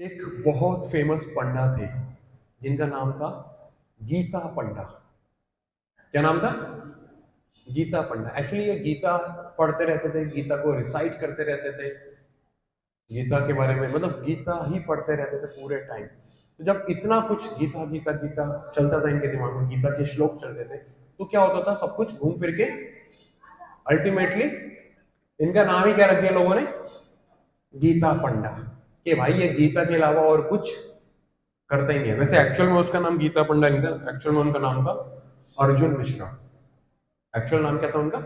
एक बहुत फेमस पंडा थे जिनका नाम था गीता पंडा। क्या नाम था? गीता पंडा। एक्चुअली ये गीता पढ़ते रहते थे, गीता को रिसाइट करते रहते थे, गीता के बारे में मतलब गीता ही पढ़ते रहते थे पूरे टाइम। तो जब इतना कुछ गीता गीता गीता चलता था इनके दिमाग में, गीता के श्लोक चलते थे, तो क्या होता था, सब कुछ घूम फिर के अल्टीमेटली इनका नाम ही क्या रख दिया लोगों ने? गीता पंडा। कि भाई ये गीता के अलावा और कुछ करता ही नहीं है। वैसे एक्चुअल में उसका नाम गीता पंडा नहीं था, एक्चुअल में उनका नाम था अर्जुन मिश्रा। एक्चुअल नाम क्या था उनका?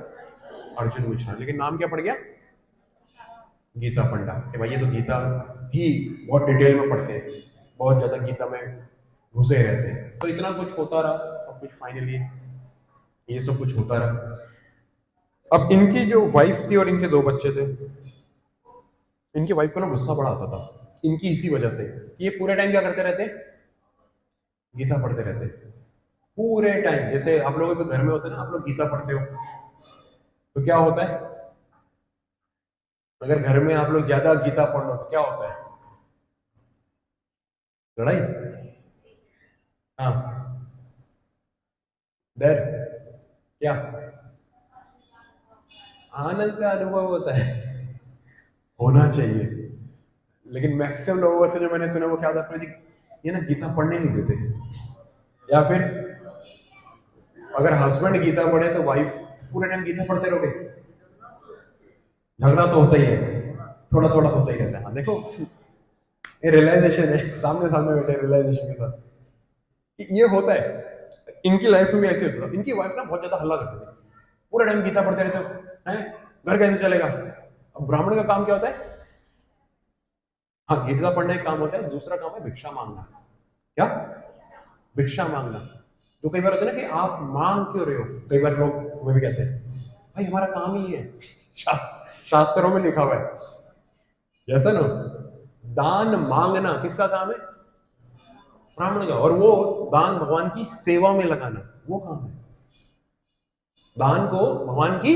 अर्जुन मिश्रा। लेकिन नाम क्या पड़ गया? गीता पंडा। कि भाई ये तो गीता ही बहुत डिटेल में पढ़ते हैं, बहुत ज्यादा गीता में घुसे रहते हैं। तो इतना कुछ होता रहा, सब कुछ फाइनली ये सब कुछ होता रहा। अब इनकी जो वाइफ थी और इनके दो बच्चे थे, इनकी वाइफ को ना गुस्सा बड़ा आता था इनकी इसी वजह से कि ये पूरे टाइम क्या करते रहते? गीता पढ़ते रहते पूरे टाइम। जैसे आप लोगों के घर में होते हैं ना, आप लोग गीता पढ़ते हो तो क्या होता है? अगर घर में आप लोग ज्यादा गीता पढ़ लो तो क्या होता है? लड़ाई? हाँ। डर? क्या? आनंद का अनुभव होता है। होना चाहिए। लेकिन मैक्सिमम लोगों से जो मैंने सुना वो क्या होता है जी, ये ना गीता पढ़ने नहीं देते। या फिर अगर हस्बैंड गीता पढ़े तो वाइफ पूरे टाइम गीता पढ़ते रहोगे, झगड़ा तो होता ही है, थोड़ा थोड़ा होता ही रहता है। हाँ देखो, ये रियलाइजेशन है, सामने सामने बैठे रियलाइजेशन के साथ ये होता है। इनकी लाइफ में भी ऐसे होता था। इनकी वाइफ ना बहुत ज्यादा हल्ला करती थी, पूरे टाइम गीता पढ़ते रहते हो हैं, घर कैसे चलेगा? अब ब्राह्मण का काम क्या होता है? हाँ, गीता पढ़ने का काम होता है, दूसरा काम है भिक्षा मांगना। क्या? भिक्षा मांगना। तो कई बार होता है ना कि आप मांग क्यों रहे हो, कई बार लोग हमें भी कहते हैं भाई हमारा काम ही है, शास्त्रों में लिखा हुआ है जैसा ना, दान मांगना किसका काम है? ब्राह्मण का। और वो दान भगवान की सेवा में लगाना, वो काम है। दान को भगवान की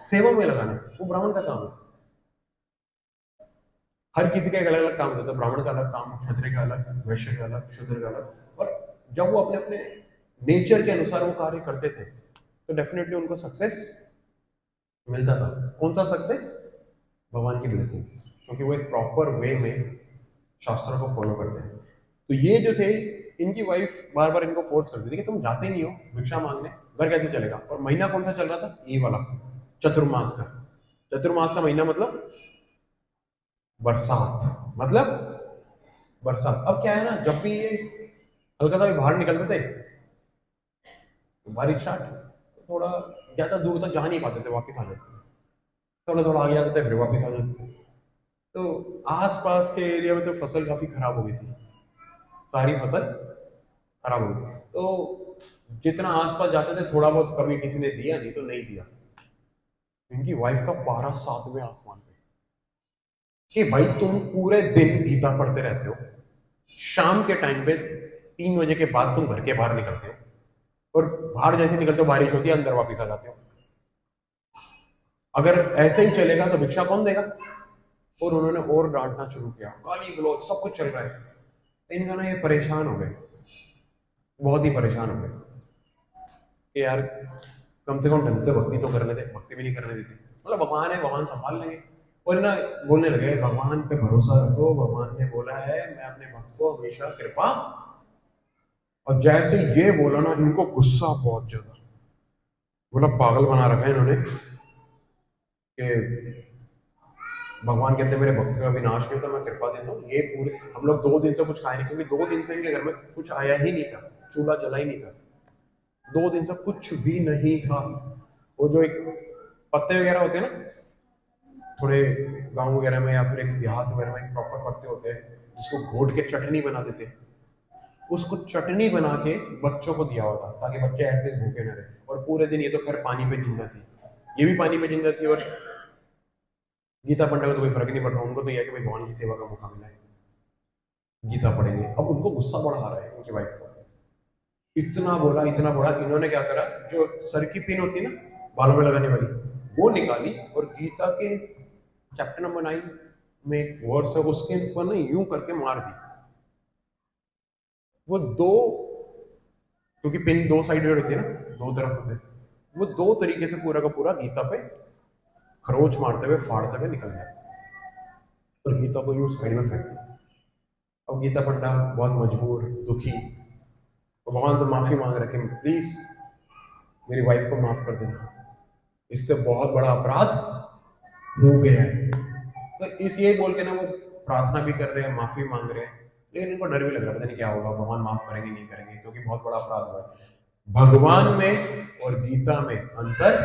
सेवा में लगाना वो ब्राह्मण का काम है। हर किसी का एक अलग अलग काम होता है। ब्राह्मण का अलग काम, क्षत्रिय का अलग, वैश्य का अलग, शूद्र का अलग। और जब वो अपने अपने नेचर के अनुसार वो कार्य करते थे तो डेफिनेटली उनको सक्सेस मिलता था। कौन सा सक्सेस? भगवान की ब्लेसिंग्स, क्योंकि वो एक प्रॉपर वे में शास्त्रों को फॉलो करते हैं। तो ये जो थे, इनकी वाइफ बार बार इनको फोर्स करती थी कि तुम जाते नहीं हो भिक्षा मांगने, घर कैसे चलेगा? और महीना कौन सा चल रहा था? ये वाला, चतुर्मास का। चतुर्मास का महीना मतलब बरसात, मतलब बरसात। अब क्या है ना, जब भी ये हल्का सा भी बाहर निकलते थे तो बारिश स्टार्ट, थोड़ा ज्यादा दूर तक जा नहीं पाते थे, वापस आ जाते, थोड़ा थोड़ा आगे जाते थे फिर वापस आ जाते। तो आसपास के एरिया में तो फसल काफी खराब हो गई थी, सारी फसल खराब हो गई। तो जितना आसपास जाते थे थोड़ा बहुत कभी किसी ने दिया, नहीं तो नहीं दिया। इनकी वाइफ का पारा 7वें आसमान पे कि भाई तुम पूरे दिन गीता पढ़ते रहते हो, शाम के टाइम पे 3 बजे के बाद तुम घर के बाहर निकलते हो, और बाहर जैसे निकलते हो बारिश होती है, अंदर वापस आ जाते हो। अगर ऐसे ही चलेगा तो भिक्षा कौन देगा? और उन्होंने और डांटना शुरू किया, गाली गलौज सब कुछ चल रहा है। इनका ना ये परेशान हो गए, बहुत ही परेशान हो गए कि यार कम से कम ढंग से भक्ति तो करने दे, भक्ति भी नहीं करने देती। मतलब भगवान है, भगवान संभाल लेंगे। और ना बोलने लगे भगवान पे भरोसा रखो, भगवान ने बोला है मैं अपने भक्त को हमेशा कृपा। और जैसे ये बोला ना, इनको गुस्सा बहुत ज्यादा, बोला पागल बना रखा है इन्होंने कि भगवान कहते मेरे भक्त का विनाश नहीं होता, मैं कृपा देता हूँ। ये पूरे हम लोग 2 दिन से कुछ खाए नहीं, क्योंकि 2 दिन से इनके घर में कुछ आया ही नहीं था, चूल्हा जला ही नहीं था। 2 दिन से कुछ भी नहीं था। वो जो एक पत्ते वगैरह होते हैं ना, थोड़े गांव वगैरह में या फिर एक देहात वगैरह में एक प्रॉपर पत्ते होते हैं जिसको घोट के चटनी बना देते हैं, उसको चटनी बना के बच्चों को दिया होता ताकि बच्चे एटलीस्ट भूखे न रहे। और पूरे दिन ये तो खैर पानी पे जिंदा थी, ये भी पानी पे जिंदा थी। और गीता पंडा को तो कोई फर्क नहीं पड़ रहा, उनको तो यह है कि भाई भगवान की सेवा का मौका मिला है, गीता पढ़ेंगे। अब उनको गुस्सा बड़ा आ रहा है उनकी वाइफ को, इतना बोला इतना बोला। इन्होंने क्या करा, जो सर की पिन होती है ना बालों में लगाने वाली, वो निकाली और गीता के चैप्टर नंबर 9 में एक वर्ड से उसके ऊपर ना यूं करके मार दी। वो दो, क्योंकि पिन दो साइड रहती है ना, दो तरफ होते हैं, वो दो तरीके से पूरा का पूरा गीता पे खरोच मारते हुए फाड़ते हुए निकल गया और गीता को यूं साइड में फेंक दिया। अब गीता पंडा बहुत मजबूर, दुखी, और भगवान से माफी मांग रहे कि प्लीज मेरी वाइफ को माफ कर देना, इससे बहुत बड़ा अपराध हो गया है। तो इस ये बोल के ना वो प्रार्थना भी कर रहे हैं, माफी मांग रहे हैं, लेकिन इनको डर भी लग रहा है, पता नहीं क्या होगा, भगवान माफ करेंगे नहीं करेंगे, क्योंकि बहुत बड़ा अपराध हुआ है। भगवान में और गीता में अंतर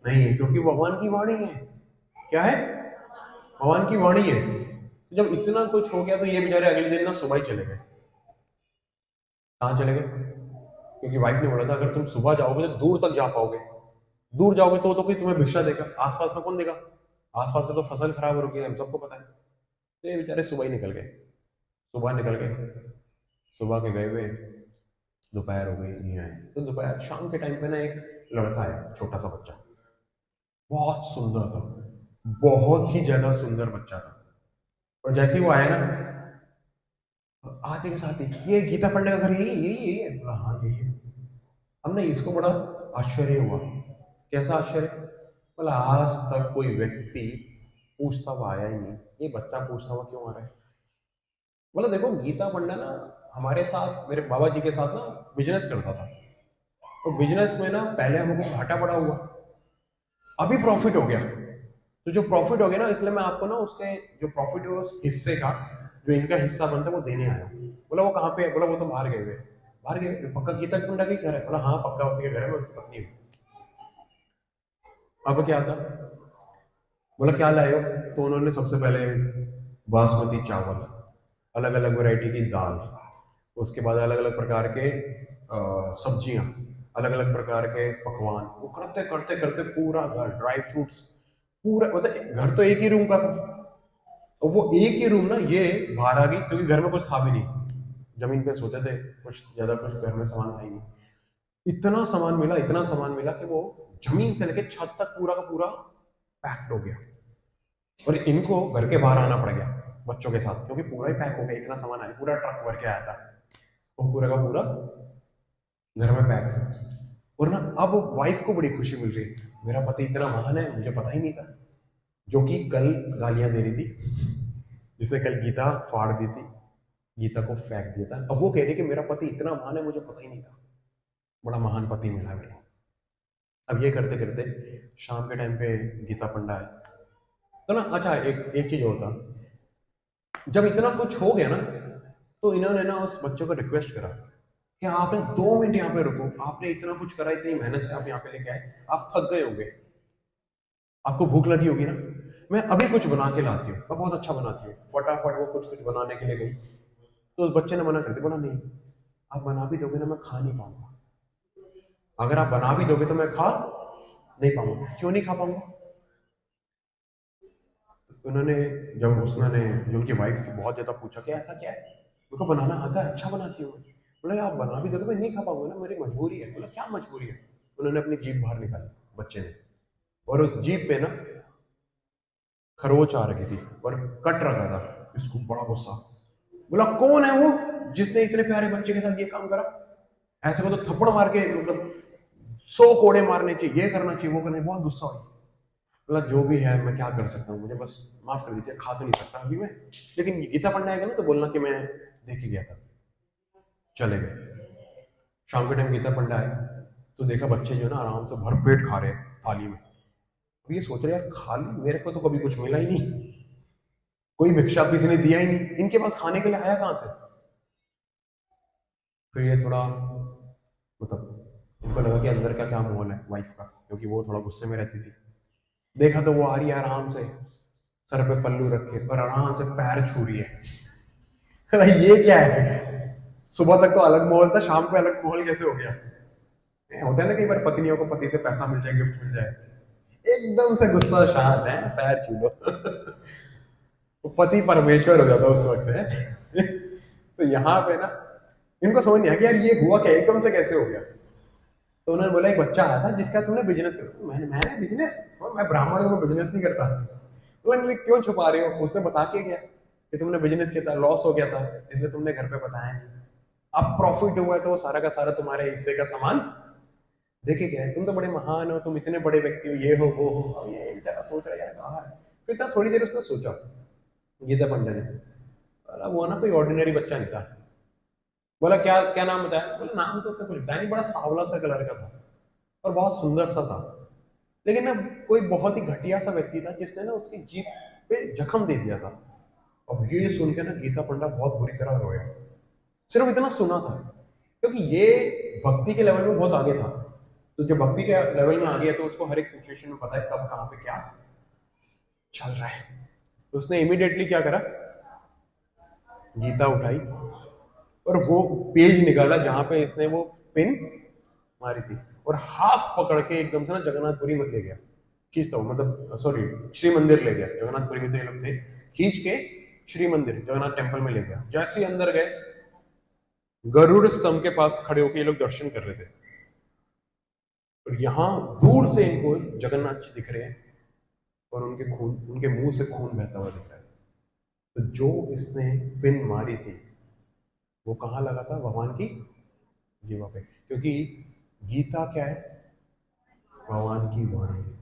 नहीं है, क्योंकि भगवान की वाणी है। क्या है? भगवान की वाणी है। तो जब इतना कुछ हो गया तो ये बेचारे अगले दिन ना सुबह ही चले गए। कहाँ चले गए? क्योंकि वाइफ ने बोला था अगर तुम सुबह जाओगे तो दूर तक जा पाओगे, दूर जाओगे तो कोई तुम्हें भिक्षा देगा, आसपास में कौन देगा? आसपास में तो फसल खराब हो रही है, हम सबको पता है। तो ये बेचारे सुबह ही निकल गए, सुबह निकल गए, सुबह के गए हुए दोपहर हो गई, नहीं आए। तो दोपहर शाम के टाइम पे ना एक लड़का है, छोटा सा बच्चा, बहुत सुंदर था, बहुत ही ज्यादा सुंदर बच्चा था। और जैसे ही वो आया ना, आते के साथ ही, ये गीता पढ़ने का घर यही यही यही है? बोला हाँ यही है। हमने इसको बड़ा आश्चर्य हुआ। कैसा आश्चर्य? बोला आज तक कोई व्यक्ति पूछता हुआ आया ही नहीं, ये बच्चा पूछता हुआ क्यों आ रहा है? बोला देखो गीता पंडा ना हमारे साथ, मेरे बाबा जी के साथ ना बिजनेस करता था, तो बिजनेस में ना पहले हमको घाटा पड़ा हुआ, अभी प्रॉफिट हो गया। तो जो प्रॉफिट हो गया ना, इसलिए मैं आपको ना उसके जो प्रॉफिट है उस हिस्से का जो इनका हिस्सा बनता है वो देने आया हूँ। बोला वो कहाँ पे है? बोला वो तो बाहर गए हुए। बाहर गए? पक्का गीता पंडा के घर है? बोला हाँ पक्का उसी के घर है, मैं उसकी पत्नी हूँ। अब क्या था? बोला क्या लाए हो? तो उन्होंने सबसे पहले बासमती चावल, अलग अलग वैरायटी की दाल, उसके बाद अलग अलग प्रकार के सब्जियां, अलग अलग प्रकार के पकवान, वो करते करते करते पूरा घर, ड्राई फ्रूट्स, पूरा, मतलब घर तो एक ही रूम का था, और वो एक ही रूम ना ये बाहर आ गई, क्योंकि घर में कुछ था भी नहीं, जमीन पे सोते थे, कुछ ज्यादा कुछ घर में सामान था ही नहीं। इतना सामान मिला, इतना सामान मिला कि वो जमीन से लेके छत तक पूरा का पूरा पैक्ड हो गया। और इनको घर के बाहर आना पड़ गया बच्चों के साथ, क्योंकि पूरा ही पैक हो गया, इतना सामान आया, पूरा ट्रक भर के आया था, वो पूरा का पूरा घर में पैक। और ना अब वाइफ को बड़ी खुशी मिल रही, मेरा पति इतना महान है, मुझे पता ही नहीं था, जो कि कल गालियां दे रही थी, जिसने कल गीता फाड़ दी थी, गीता को फेंक दिया था, अब वो कह रही कि मेरा पति इतना महान है, मुझे पता ही नहीं था, बड़ा महान पति मिला मेरे। अब ये करते करते शाम के टाइम पे गीता पंडा है, तो ना अच्छा एक एक चीज और था, जब इतना कुछ हो गया ना, तो इन्होंने ना उस बच्चे को रिक्वेस्ट करा कि आपने 2 मिनट यहाँ पे रुको, आपने इतना कुछ करा, इतनी मेहनत से आप यहाँ पे लेके आए, आप थक गए होंगे, आपको भूख लगी होगी ना, मैं अभी कुछ बना के लाती हूँ, मैं बहुत अच्छा बनाती हूँ। फटाफट वो कुछ कुछ बनाने के लिए गई, तो उस बच्चे ने मना कर दिया, बोला नहीं, आप बना भी दोगे ना मैं खा नहीं पाऊंगा, अगर आप बना भी दोगे तो मैं खा नहीं पाऊंगा। क्यों नहीं खा पाऊंगा? उन्होंने, जब उसने जो उनकी वाइफ थी बहुत ज्यादा पूछा कि ऐसा क्या है, उनको बनाना आता है, अच्छा बनाती हूँ। बोले आप बना भी दोगे मैं नहीं खा पाऊंगा ना, मेरी मजबूरी है। बोला क्या मजबूरी है? उन्होंने अपनी जीभ बाहर निकाली बच्चे ने, और उस जीभ पे ना खरोच आ रखी थी और कट रखा था। इसको बड़ा गुस्सा, बोला कौन है वो जिसने इतने प्यारे बच्चे के साथ ये काम करा? ऐसे को तो थप्पड़ मार के, मतलब 100 कोड़े मारने चाहिए, ये करना चाहिए, वो करना चाहिए। बहुत गुस्सा हुई। बोला जो भी है मैं क्या कर सकता हूँ, मुझे बस माफ कर दीजिए, खा तो नहीं सकता अभी मैं, लेकिन ये गीता पढ़ने आएगा ना तो बोलना कि मैं देख के गया था। चले गए। शाम के टाइम गीता पंडा आए तो देखा बच्चे जो ना आराम से भरपेट खा रहे हैं थाली में। तो ये सोच रहे यार खाली, मेरे को तो कभी कुछ मिला ही नहीं, कोई भिक्षा किसी ने दिया ही नहीं, इनके पास खाने के लिए आया कहां से? फिर ये थोड़ा, मतलब उनको लगा कि अंदर का क्या माहौल है वाइफ का, क्योंकि वो थोड़ा गुस्से में रहती थी। देखा तो वो आ रही है आराम से, सर पे पल्लू रखे और आराम से पैर छू रही है। ये क्या है? सुबह तक तो अलग माहौल था, शाम को अलग माहौल कैसे हो गया? होता है ना कई बार पत्नियों को पति से पैसा मिल जाए, गिफ्ट मिल जाए, एकदम से गुस्सा शांत है, पैर छू लो। वो पति परमेश्वर हो जाता उस वक्त है। तो यहाँ पे ना इनको समझ नहीं आया कि यार ये हुआ क्या, एकदम से कैसे हो गया। तो उन्होंने बोला एक बच्चा आया था जिसका तुमने बिजनेस करा। मैंने बिजनेस? मैं ब्राह्मण हूँ, मैं बिजनेस नहीं करता। बोला क्यों छुपा रहे हो? उसने बता के गया कि तुमने बिजनेस किया था, लॉस हो गया था, इसलिए तुमने घर पे बताया नहीं। अब प्रॉफिट हुआ है तो वो सारा का सारा तुम्हारे हिस्से का सामान देखे क्या है, तुम तो बड़े महान हो, तुम इतने बड़े व्यक्ति हो, ये हो वो हो। अब ये बेचारा सोच रहा है यार कहाँ है। फिर इतना थोड़ी देर उसने सोचा, गीता पंडा ने, बोला वो ना कोई ऑर्डिनरी बच्चा नहीं था। बोला क्या क्या नाम बताया? बोला नाम तो उसने कुछ बताया नहीं, बड़ा सांवला सा कलर का था और बहुत सुंदर सा था। लेकिन ना कोई बहुत ही घटिया सा व्यक्ति था जिसने ना उसकी जीभ पे जख्म दे दिया था। अब ये सुन के ना गीता पंडा बहुत बुरी तरह रोया। सिर्फ इतना सुना था, क्योंकि ये भक्ति के लेवल में बहुत आगे था। तो जब भक्ति के लेवल में आ गया तो उसको हर एक सिचुएशन में पता है कब कहाँ पे क्या चल रहा है। तो उसने इमीडिएटली क्या करा, गीता उठाई और वो पेज निकाला जहां पे इसने वो पिन मारी थी, और हाथ पकड़ के एकदम से ना जगन्नाथपुरी में ले गया, खींचता हूँ मतलब सॉरी श्री मंदिर ले गया। जगन्नाथपुरी में तो ये लोग थे, खींच के श्री मंदिर जगन्नाथ टेम्पल में ले गया। जैसे ही अंदर गए, गरुड़ स्तंभ के पास खड़े होकर ये लोग दर्शन कर रहे थे, और यहां दूर से इनको जगन्नाथ जी दिख रहे हैं और उनके मुंह से खून बहता हुआ दिख रहा है। तो जो इसने पिन मारी थी वो कहां लगा था? भगवान की जीवा पे, क्योंकि गीता क्या है? भगवान की वाणी है,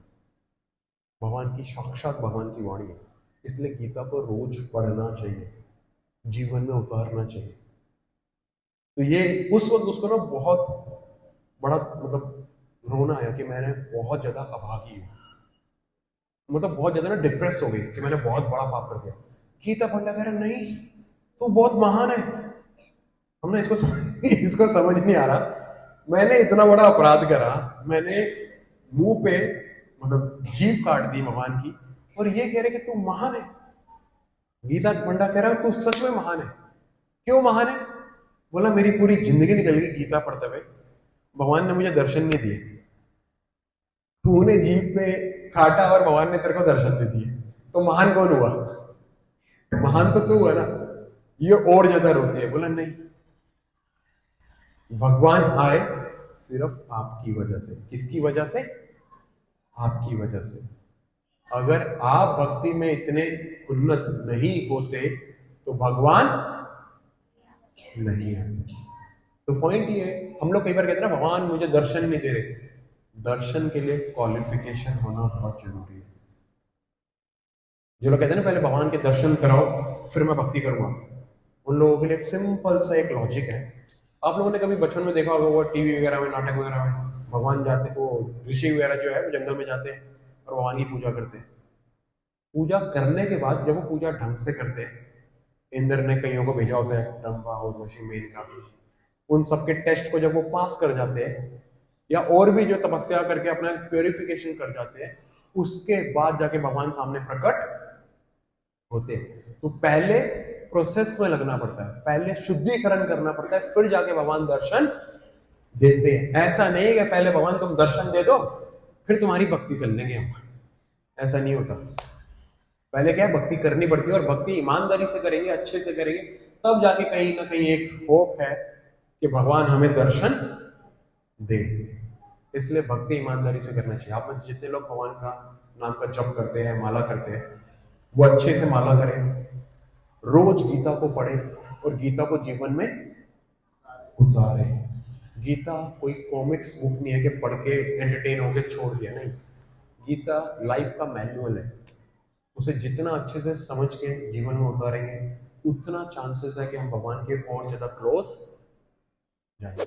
भगवान की साक्षात भगवान की वाणी है। इसलिए गीता को रोज पढ़ना चाहिए, जीवन में उतारना चाहिए। तो ये उस वक्त उसको ना बहुत बड़ा मतलब रोना आया कि मैंने बहुत ज्यादा अभागी हूं, मतलब बहुत ज्यादा ना डिप्रेस हो गई कि मैंने बहुत बड़ा पाप कर दिया। गीता पंडा कह रहा नहीं, तू बहुत महान है। हमने इसको समझ नहीं आ रहा, मैंने इतना बड़ा अपराध करा, मैंने मुंह पे मतलब जीभ काट दी भगवान की, और ये कह रहे कि तू महान है। गीता पंडा कह रहा तू सच में महान है। क्यों महान है? बोला मेरी पूरी जिंदगी निकल गई गीता पढ़ते हुए, भगवान ने मुझे दर्शन नहीं दिए। तूने जीभ पे काटा और भगवान ने तेरे को दर्शन दे दिए, तो महान कौन हुआ? महान तो तू है ना। ये और ज्यादा रोती है। बोला नहीं, भगवान आए सिर्फ आपकी वजह से। किसकी वजह से? आपकी वजह से। अगर आप भक्ति में इतने उन्नत नहीं होते तो भगवान नहीं आते। तो पॉइंट ये है, हम लोग कई बार कहते हैं ना भगवान मुझे दर्शन नहीं दे रहे। दर्शन के लिए क्वालिफिकेशन होना बहुत जरूरी है। जो लोग कहते हैं ना पहले भगवान के दर्शन कराओ फिर मैं भक्ति करूंगा, उन लोगों के लिए एक सिंपल सा एक लॉजिक है। आप लोगों ने कभी बचपन में देखा होगा वो टीवी वगैरह में, नाटक वगैरह में, भगवान जाते, वो ऋषि वगैरह जो है वो जंगल में जाते हैं और भगवान की पूजा करते हैं। पूजा करने के बाद जब वो पूजा ढंग से करते हैं, इंद्र ने कईयों को भेजा होता है, रंभा और ऋषि मेनका, उन सबके टेस्ट को जब वो पास कर जाते हैं, या और भी जो तपस्या करके अपना प्योरिफिकेशन कर जाते हैं, उसके बाद जाके भगवान सामने प्रकट होते हैं। तो पहले प्रोसेस में लगना पड़ता है, पहले शुद्धिकरण करना पड़ता है, फिर जाके भगवान दर्शन देते हैं। ऐसा नहीं है कि पहले भगवान तुम दर्शन दे दो फिर तुम्हारी भक्ति कर लेंगे हम, ऐसा नहीं होता। पहले क्या है, भक्ति करनी पड़ती है, और भक्ति ईमानदारी से करेंगे, अच्छे से करेंगे, तब जाके कहीं ना कहीं एक होप है कि भगवान हमें दर्शन दे। इसलिए भक्ति ईमानदारी से करना चाहिए। आप में से जितने लोग भगवान का नाम का जप करते हैं, माला करते हैं, वो अच्छे से माला करें, रोज गीता को पढ़े और गीता को जीवन में उतारे। गीता कोई कॉमिक्स बुक नहीं है कि पढ़ के एंटरटेन होके छोड़ दिया, नहीं। गीता लाइफ का मैनुअल है। उसे जितना अच्छे से समझ के जीवन में उतारेंगे, उतना चांसेस है कि हम भगवान के और ज्यादा क्लोज जाएंगे।